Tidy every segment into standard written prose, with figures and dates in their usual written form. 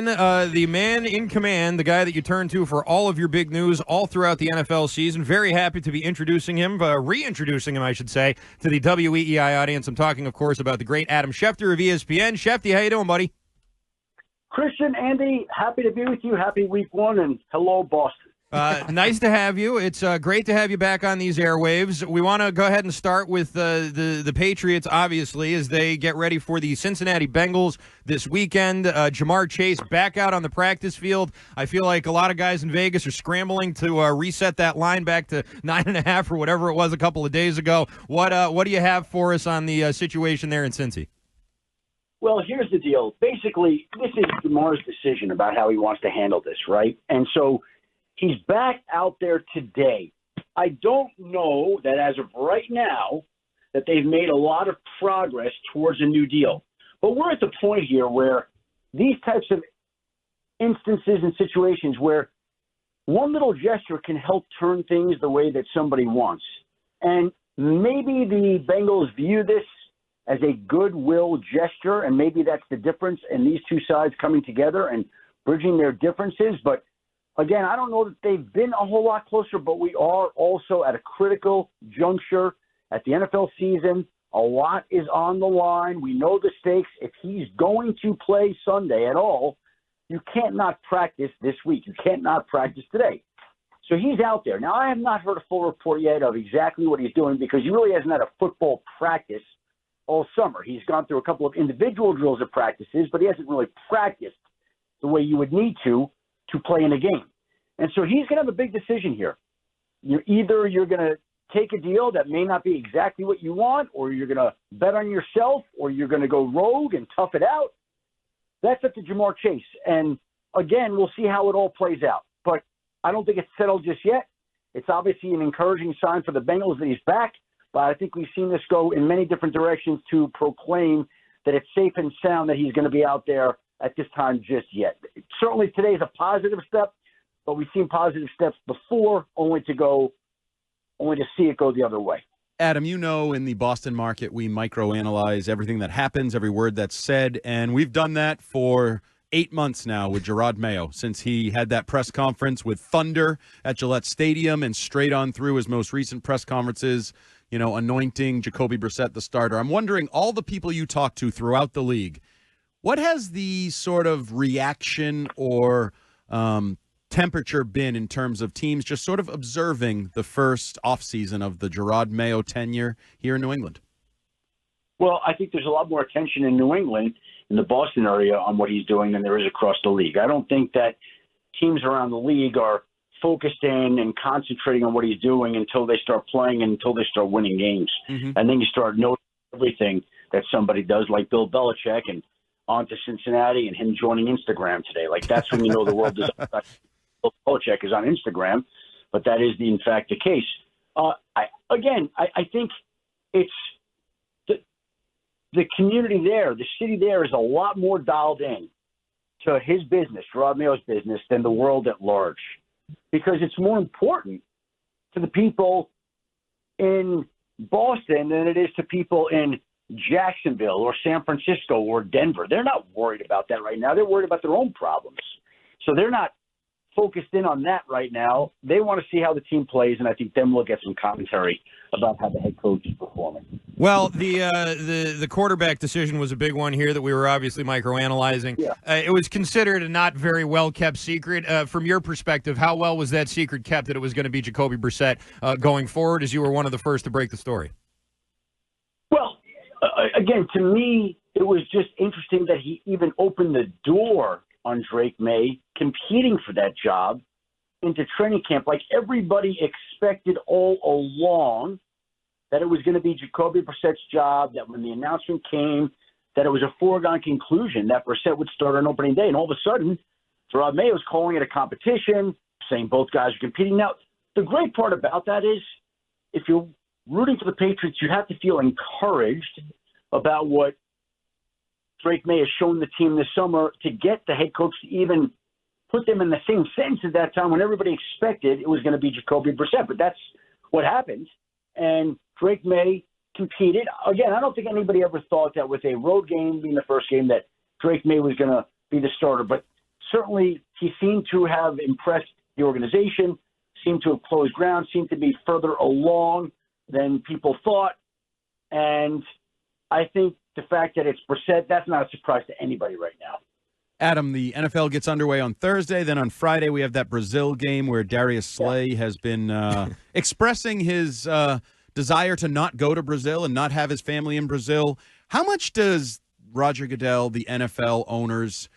in, the man in command, the guy that you turn to for all of your big news all throughout the NFL season. Very happy to be introducing him, reintroducing him, I should say, to the WEEI audience. I'm talking, of course, about the great Adam Schefter of ESPN. Shefty, how you doing, buddy? Christian, Andy, happy to be with you. Happy week one, and hello, Boston. Nice to have you. It's great to have you back on these airwaves. We want to go ahead and start with the Patriots, obviously, as they get ready for the Cincinnati Bengals this weekend. Jamar Chase back out on the practice field. I feel like a lot of guys in Vegas are scrambling to reset that line back to 9.5 or whatever it was a couple of days ago. What do you have for us on the situation there in Cincy? Well, here's the deal. Basically, this is Jamar's decision about how he wants to handle this, right? And so he's back out there today. I don't know that as of right now that they've made a lot of progress towards a new deal. But we're at the point here where these types of instances and situations where one little gesture can help turn things the way that somebody wants. And maybe the Bengals view this as a goodwill gesture, and maybe that's the difference in these two sides coming together and bridging their differences. But again, I don't know that they've been a whole lot closer, but we are also at a critical juncture at the NFL season. A lot is on the line. We know the stakes. If he's going to play Sunday at all, you can't not practice this week. You can't not practice today. So he's out there. Now, I have not heard a full report yet of exactly what he's doing because he really hasn't had a football practice all summer. He's gone through a couple of individual drills at practices, but he hasn't really practiced the way you would need to play in a game. And so he's going to have a big decision here. You're going to take a deal that may not be exactly what you want, or you're going to bet on yourself, or you're going to go rogue and tough it out. That's up to Jamar Chase. And again, we'll see how it all plays out. But I don't think it's settled just yet. It's obviously an encouraging sign for the Bengals that he's back. But I think we've seen this go in many different directions to proclaim that it's safe and sound that he's going to be out there at this time just yet. Certainly today is a positive step, but we've seen positive steps before, only to see it go the other way. Adam, you know, in the Boston market, we microanalyze everything that happens, every word that's said, and we've done that for 8 months now with Jerod Mayo, since he had that press conference with Thunder at Gillette Stadium and straight on through his most recent press conferences, you know, anointing Jacoby Brissett the starter. I'm wondering, all the people you talk to throughout the league, what has the sort of reaction or temperature been in terms of teams just sort of observing the first offseason of the Jerod Mayo tenure here in New England? Well, I think there's a lot more attention in New England, in the Boston area, on what he's doing than there is across the league. I don't think that teams around the league are focused in and concentrating on what he's doing until they start playing and until they start winning games. Mm-hmm. And then you start noticing everything that somebody does, like Bill Belichick and on to Cincinnati and him joining Instagram today. Like, that's when you know the world is Bill Belichick is on Instagram, but that is, in fact, the case. I think it's the community there, the city there is a lot more dialed in to his business, Jerod Mayo's business, than the world at large, because it's more important to the people in Boston than it is to people in Jacksonville or San Francisco or Denver. They're not worried about that right now. They're worried about their own problems. So they're not focused in on that right now. They want to see how the team plays, and I think then we'll get some commentary about how the head coach is performing. Well, the quarterback decision was a big one here that we were obviously microanalyzing. Yeah. It was considered a not very well-kept secret. From your perspective, how well was that secret kept that it was going to be Jacoby Brissett going forward, as you were one of the first to break the story? Well, again, to me, it was just interesting that he even opened the door on Drake May competing for that job into training camp. Like, everybody expected all along that it was going to be Jacoby Brissett's job, that when the announcement came, that it was a foregone conclusion that Brissett would start on opening day. And all of a sudden, Jerod Mayo was calling it a competition, saying both guys are competing. Now, the great part about that is, if you're rooting for the Patriots, you have to feel encouraged about what Drake May has shown the team this summer to get the head coach to even put them in the same sentence at that time when everybody expected it was going to be Jacoby Brissett. But that's what happened. And Drake May competed. Again, I don't think anybody ever thought that with a road game being the first game that Drake May was going to be the starter. But certainly he seemed to have impressed the organization, seemed to have closed ground, seemed to be further along than people thought. And I think the fact that it's Brissett, that's not a surprise to anybody right now. Adam, the NFL gets underway on Thursday. Then on Friday, we have that Brazil game where Darius Slay has been expressing his desire to not go to Brazil and not have his family in Brazil. How much does Roger Goodell, the NFL owners,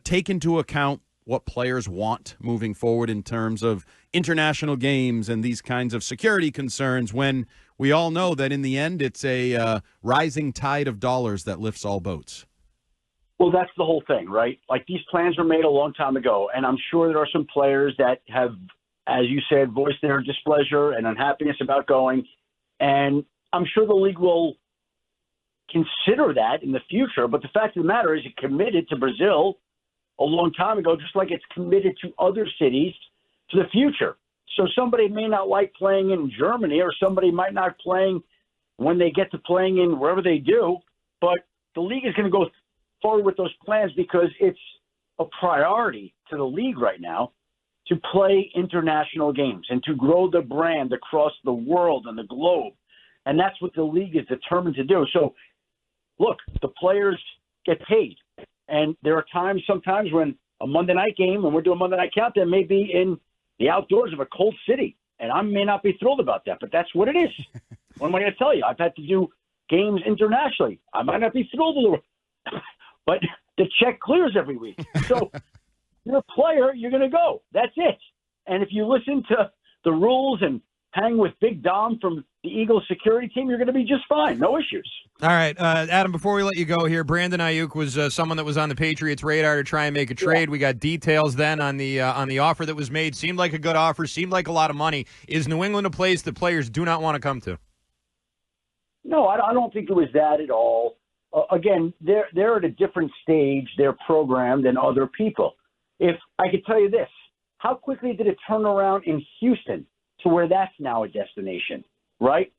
take into account what players want moving forward in terms of international games and these kinds of security concerns when we all know that in the end it's a rising tide of dollars that lifts all boats? Well, that's the whole thing, right? Like, these plans were made a long time ago, and I'm sure there are some players that have, as you said, voiced their displeasure and unhappiness about going, and I'm sure the league will consider that in the future. But the fact of the matter is it committed to Brazil a long time ago, just like it's committed to other cities to the future. So somebody may not like playing in Germany, or somebody might not playing when they get to playing in wherever they do, but the league is going to go forward with those plans because it's a priority to the league right now to play international games and to grow the brand across the world and the globe. And that's what the league is determined to do. So, look, the players get paid. And there are sometimes when a Monday night game, when we're doing Monday Night Countdown, may be in the outdoors of a cold city. And I may not be thrilled about that, but that's what it is. What am I going to tell you? I've had to do games internationally. I might not be thrilled with it, but the check clears every week. So you're a player, you're going to go. That's it. And if you listen to the rules and hang with Big Dom from the Eagles security team, you're going to be just fine. No issues. All right, Adam, before we let you go here, Brandon Ayuk was someone that was on the Patriots' radar to try and make a trade. We got details then on the offer that was made. Seemed like a good offer, seemed like a lot of money. Is New England a place that players do not want to come to? No, I don't think it was that at all. Again, they're at a different stage, their program, than other people. If I could tell you this, how quickly did it turn around in Houston to where that's now a destination, right?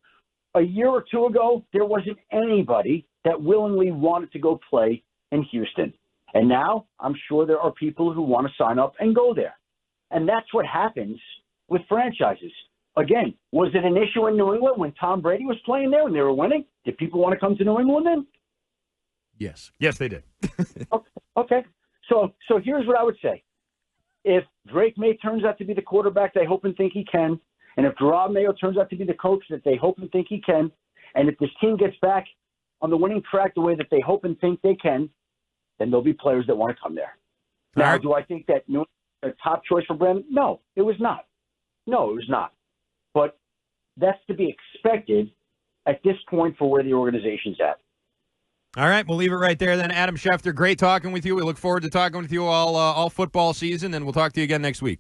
A year or two ago, there wasn't anybody that willingly wanted to go play in Houston. And now I'm sure there are people who want to sign up and go there. And that's what happens with franchises. Again, was it an issue in New England when Tom Brady was playing there and they were winning? Did people want to come to New England then? Yes. Yes, they did. Okay. So here's what I would say. If Drake May turns out to be the quarterback they hope and think he can, and if Gerard Mayo turns out to be the coach that they hope and think he can, and if this team gets back on the winning track the way that they hope and think they can, then there'll be players that want to come there. Now, right. Do I think that New a top choice for Brandon? No, it was not. No, it was not. But that's to be expected at this point for where the organization's at. All right, we'll leave it right there then. Adam Schefter, great talking with you. We look forward to talking with you all football season, and we'll talk to you again next week.